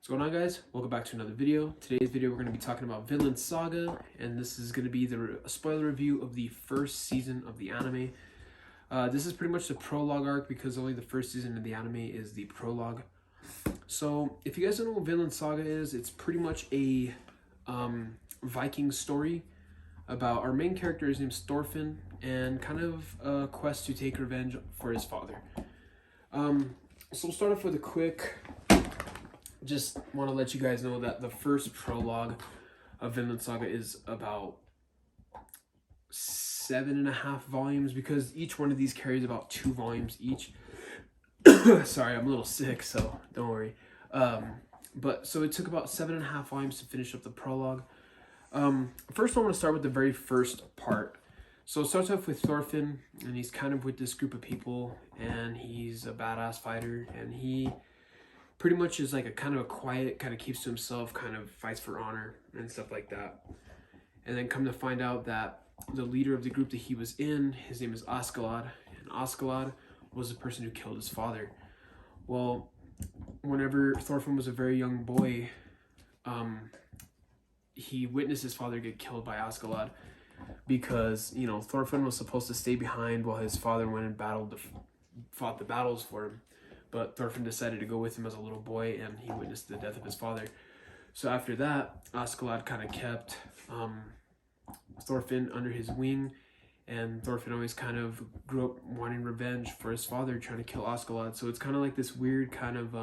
What's going on, guys? Welcome back to another video. Today's video we're going to be talking about Vinland Saga, and this is going to be the spoiler review of the first season of the anime. This is pretty much the prologue arc because only the first season of the anime is the prologue. So if you guys don't know what Vinland Saga is, it's pretty much a Viking story about our main character. His name's Thorfinn, and kind of a quest to take revenge for his father. So we'll start off with a quick... Just want to let you guys know that the first prologue of Vinland Saga is about 7.5 volumes because each one of these carries about 2 volumes each. Sorry, I'm a little sick, so don't worry. But so it took about 7.5 volumes to finish up the prologue. First, I want to start with the very first part. So it starts off with Thorfinn, and he's kind of with this group of people, and he's a badass fighter, and he pretty much is like a kind of a quiet, kind of keeps to himself, kind of fights for honor and stuff like that. And then come to find out that the leader of the group that he was in, his name is Askeladd, and Askeladd was the person who killed his father. Well, whenever Thorfinn was a very young boy, he witnessed his father get killed by Askeladd because, you know, Thorfinn was supposed to stay behind while his father went and fought the battles for him. But Thorfinn decided to go with him as a little boy, and he witnessed the death of his father. So after that, Askeladd kind of kept Thorfinn under his wing, and Thorfinn always kind of grew up wanting revenge for his father, trying to kill Askeladd. So it's kind of like this weird kind of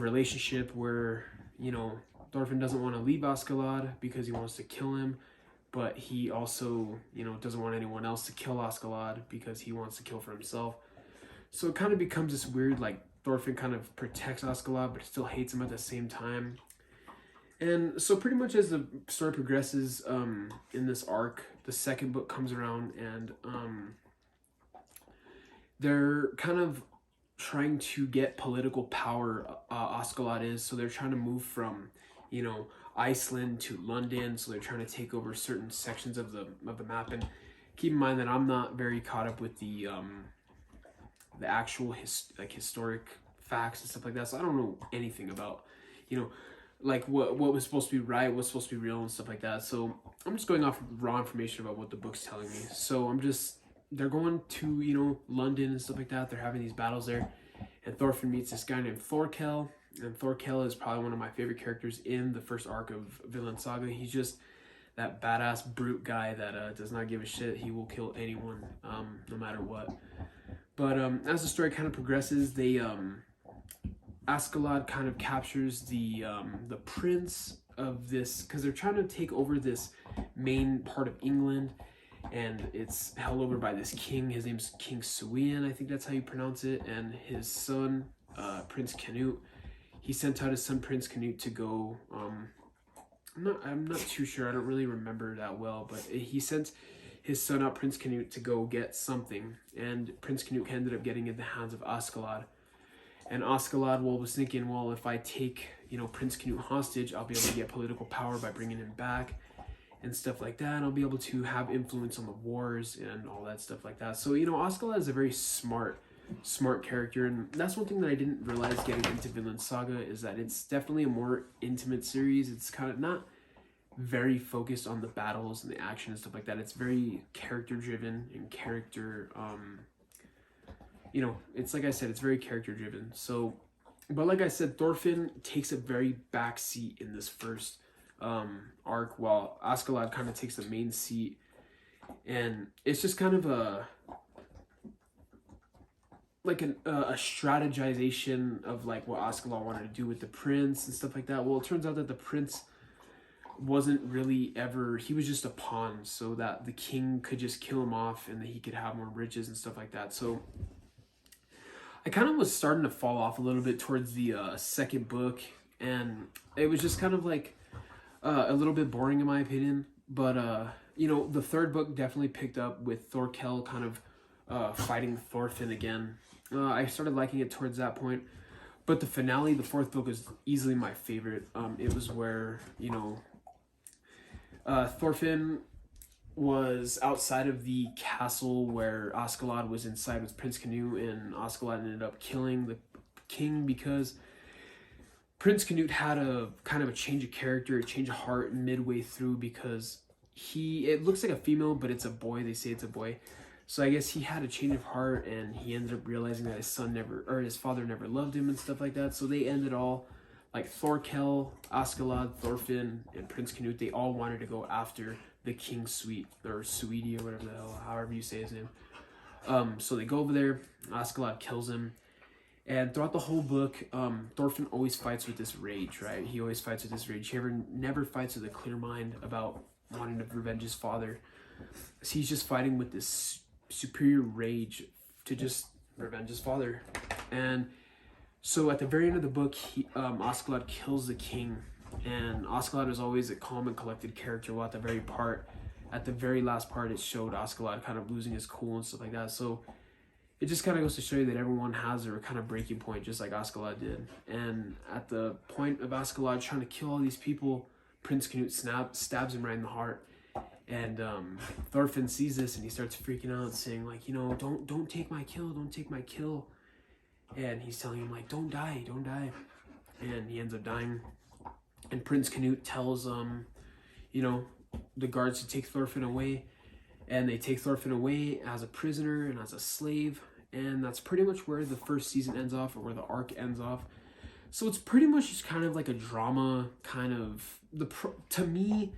relationship where, you know, Thorfinn doesn't want to leave Askeladd because he wants to kill him, but he also, you know, doesn't want anyone else to kill Askeladd because he wants to kill for himself. So it kind of becomes this weird, like, Thorfinn kind of protects Askeladd, but still hates him at the same time. And so pretty much as the story progresses in this arc, the second book comes around, and they're kind of trying to get political power, Askeladd is. So they're trying to move from, you know, Iceland to London. So they're trying to take over certain sections of the map. And keep in mind that I'm not very caught up with the actual historic facts and stuff like that, so I don't know anything about, you know, like what was supposed to be right, what's supposed to be real and stuff like that. So I'm just going off raw information about what the book's telling me. So they're going to, you know, London and stuff like that. They're having these battles there, and Thorfinn meets this guy named Thorkel, and Thorkel is probably one of my favorite characters in the first arc of Vinland Saga. He's just that badass brute guy that does not give a shit. He will kill anyone, no matter what. But as the story kind of progresses, Askeladd kind of captures the prince of this, because they're trying to take over this main part of England, and it's held over by this king. His name's King Suien, I think that's how you pronounce it, and his son, Prince Canute. He sent out his son Prince Canute to go. I'm not too sure. I don't really remember that well, but he sent his son out, Prince Canute, to go get something, and Prince Canute ended up getting in the hands of Askeladd. And Askeladd, was thinking, well, if I take, you know, Prince Canute hostage, I'll be able to get political power by bringing him back and stuff like that, and I'll be able to have influence on the wars and all that stuff like that. So, you know, Askeladd is a very smart character, and that's one thing that I didn't realize getting into Vinland Saga, is that it's definitely a more intimate series. It's kind of not very focused on the battles and the action and stuff like that. It's very character driven and character, you know, it's like I said, it's very character driven. So, but like I said, Thorfinn takes a very back seat in this first arc, while Askeladd kind of takes the main seat, and it's just kind of a strategization of like what Askeladd wanted to do with the prince and stuff like that. Well, it turns out that the prince wasn't really ever, he was just a pawn, so that the king could just kill him off and that he could have more riches and stuff like that. So I kind of was starting to fall off a little bit towards the second book, and it was just kind of like a little bit boring in my opinion. But you know, the third book definitely picked up with Thorkel kind of fighting Thorfinn again. I started liking it towards that point. But the finale, the fourth book, is easily my favorite. It was where, you know, Thorfinn was outside of the castle where Askeladd was inside with Prince Canute, and Askeladd ended up killing the king because Prince Canute had a kind of a change of character, a change of heart midway through, because it looks like a female, but it's a boy. They say it's a boy. So I guess he had a change of heart, and he ended up realizing that his father never loved him and stuff like that. So they ended all, like Thorkel, Askeladd, Thorfinn, and Prince Canute, they all wanted to go after the King Sweet, or Sweetie, or whatever the hell, however you say his name. So they go over there, Askeladd kills him, and throughout the whole book, Thorfinn always fights with this rage, right? He always fights with this rage. He never fights with a clear mind about wanting to revenge his father. So he's just fighting with this superior rage to just revenge his father. And so at the very end of the book, Askeladd kills the king, and Askeladd is always a calm and collected character. Well, at the very last part, it showed Askeladd kind of losing his cool and stuff like that. So it just kind of goes to show you that everyone has their kind of breaking point, just like Askeladd did. And at the point of Askeladd trying to kill all these people, Prince Canute stabs him right in the heart. And Thorfinn sees this, and he starts freaking out, saying like, you know, don't take my kill, don't take my kill. And he's telling him like, don't die, don't die. And he ends up dying. And Prince Canute tells you know, the guards to take Thorfinn away, and they take Thorfinn away as a prisoner and as a slave. And that's pretty much where the first season ends off, or where the arc ends off. So it's pretty much just kind of like a drama, kind of to me.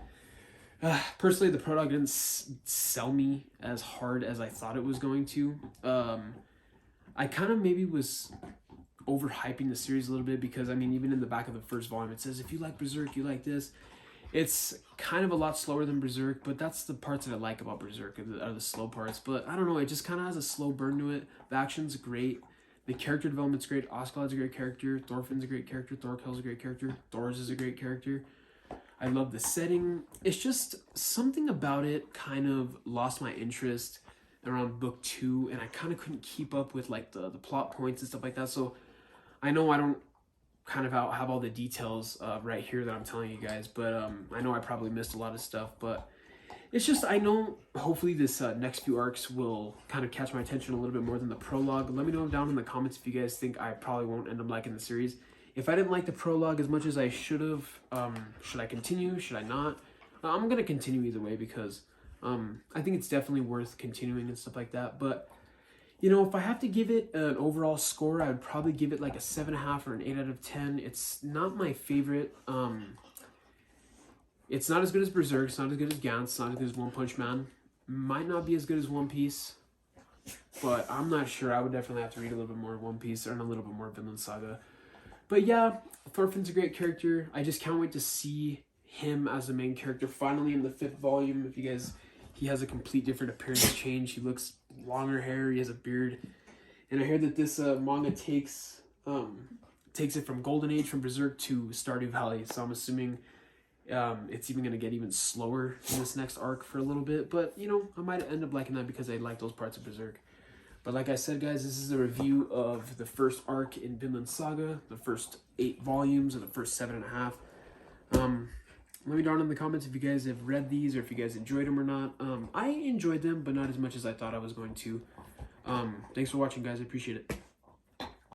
Personally, the prologue didn't sell me as hard as I thought it was going to. I kind of maybe was overhyping the series a little bit, because I mean, even in the back of the first volume, it says if you like Berserk, you like this. It's kind of a lot slower than Berserk, but that's the parts that I like about Berserk, are the slow parts. But I don't know, it just kind of has a slow burn to it. The action's great. The character development's great. Askeladd's a great character. Thorfinn's a great character. Thorkel's a great character. Thor's is a great character. I love the setting. It's just something about it kind of lost my interest around book 2, and I kind of couldn't keep up with like the plot points and stuff like that. So I know I don't kind of have all the details right here that I'm telling you guys, but I know I probably missed a lot of stuff, but it's just, I know hopefully this next few arcs will kind of catch my attention a little bit more than the prologue. Let me know down in the comments if you guys think I probably won't end up liking the series. If I didn't like the prologue as much as I should have, should I continue? Should I not? I'm going to continue either way, because I think it's definitely worth continuing and stuff like that. But, you know, if I have to give it an overall score, I would probably give it like a 7.5 or an 8 out of 10. It's not my favorite. It's not as good as Berserk. It's not as good as Gantz. It's not as good as One Punch Man. Might not be as good as One Piece. But I'm not sure. I would definitely have to read a little bit more One Piece and a little bit more Vinland Saga. But yeah, Thorfinn's a great character. I just can't wait to see him as the main character finally in the 5th volume. If you guys, he has a complete different appearance change. He looks longer hair. He has a beard. And I hear that this manga takes it from Golden Age, from Berserk, to Stardew Valley. So I'm assuming it's even going to get even slower in this next arc for a little bit. But, you know, I might end up liking that because I like those parts of Berserk. But like I said, guys, this is a review of the first arc in Vinland Saga, the first 8 volumes, or the first 7.5. Let me down in the comments if you guys have read these, or if you guys enjoyed them or not. I enjoyed them, but not as much as I thought I was going to. Thanks for watching, guys. I appreciate it.